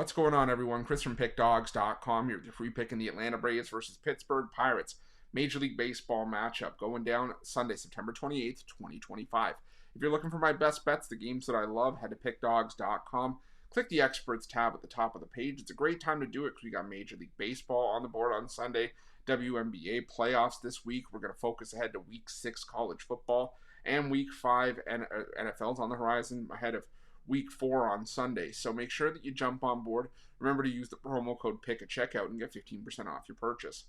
What's going on, everyone? Chris from Pickdawgz.com here with your free pick in the Atlanta Braves versus Pittsburgh Pirates Major League Baseball matchup going down Sunday, September 28th, 2025. If you're looking for my best bets, the games that I love, head to Pickdawgz.com. Click the Experts tab at the top of the page. It's a great time to do it because we got Major League Baseball on the board on Sunday, WNBA playoffs this week. We're going to focus ahead to Week 6 college football and Week 5 NFL's on the horizon ahead of Week 4 on Sunday. So make sure that you jump on board. Remember to use the promo code PICK at checkout and get 15% off your purchase.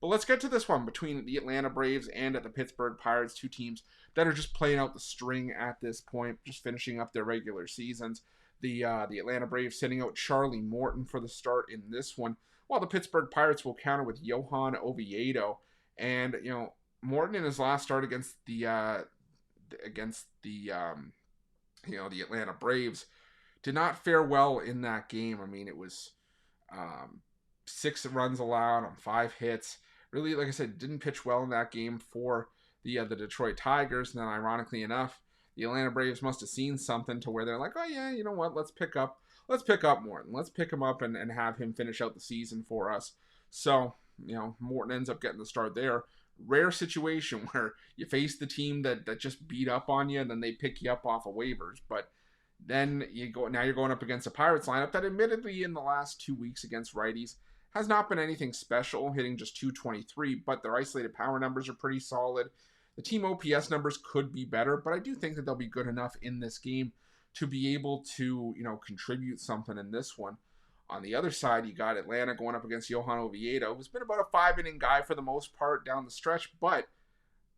But let's get to this one between the Atlanta Braves and the Pittsburgh Pirates, two teams that are just playing out the string at this point, just finishing up their regular seasons. The Atlanta Braves sending out Charlie Morton for the start in this one, while the Pittsburgh Pirates will counter with Johan Oviedo. And Morton in his last start against the Atlanta Braves did not fare well in that game. I mean, it was 6 runs allowed on 5 hits. Really, like I said, didn't pitch well in that game for the Detroit Tigers. And then, ironically enough, the Atlanta Braves must have seen something to where they're like, oh yeah, you know what? Let's pick up Morton. Let's pick him up and have him finish out the season for us. So, Morton ends up getting the start there. Rare situation where you face the team that just beat up on you and then they pick you up off of waivers. But then you're going up against a Pirates lineup that admittedly in the last 2 weeks against righties has not been anything special, hitting just .223, but their isolated power numbers are pretty solid. The team OPS numbers could be better, but I do think that they'll be good enough in this game to be able to, contribute something in this one. On the other side, you got Atlanta going up against Johan Oviedo, who's been about a 5-inning guy for the most part down the stretch, but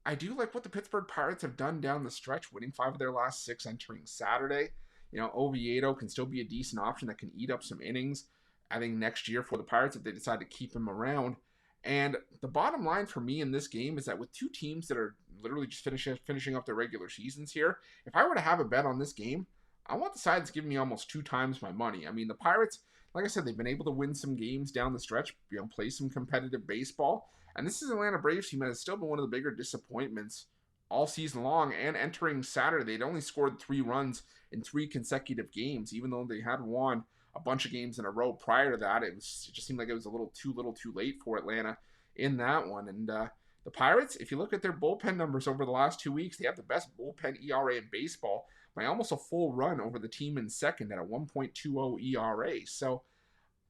I do like what the Pittsburgh Pirates have done down the stretch, winning 5 of their last 6 entering Saturday. Oviedo can still be a decent option that can eat up some innings, I think, next year for the Pirates if they decide to keep him around. And the bottom line for me in this game is that with two teams that are literally just finishing up their regular seasons here, if I were to have a bet on this game, I want the side that's giving me almost 2 times my money. I mean, the Pirates, like I said, they've been able to win some games down the stretch, play some competitive baseball. And this is Atlanta Braves team that has still been one of the bigger disappointments all season long. And entering Saturday, they'd only scored 3 runs in 3 consecutive games, even though they had won a bunch of games in a row prior to that. It just seemed like it was a little too late for Atlanta in that one. And the Pirates, if you look at their bullpen numbers over the last 2 weeks, they have the best bullpen ERA in baseball by almost a full run over the team in second at a 1.20 ERA. So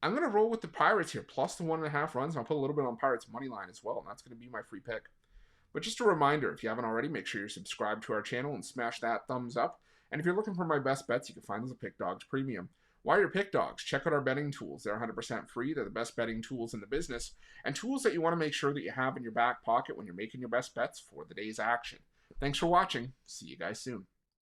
I'm going to roll with the Pirates here, plus the 1.5 runs. And I'll put a little bit on Pirates money line as well, and that's going to be my free pick. But just a reminder, if you haven't already, make sure you're subscribed to our channel and smash that thumbs up. And if you're looking for my best bets, you can find those at Pickdawgz Premium. While you're Pickdawgz, check out our betting tools. They're 100% free. They're the best betting tools in the business, and tools that you want to make sure that you have in your back pocket when you're making your best bets for the day's action. Thanks for watching. See you guys soon.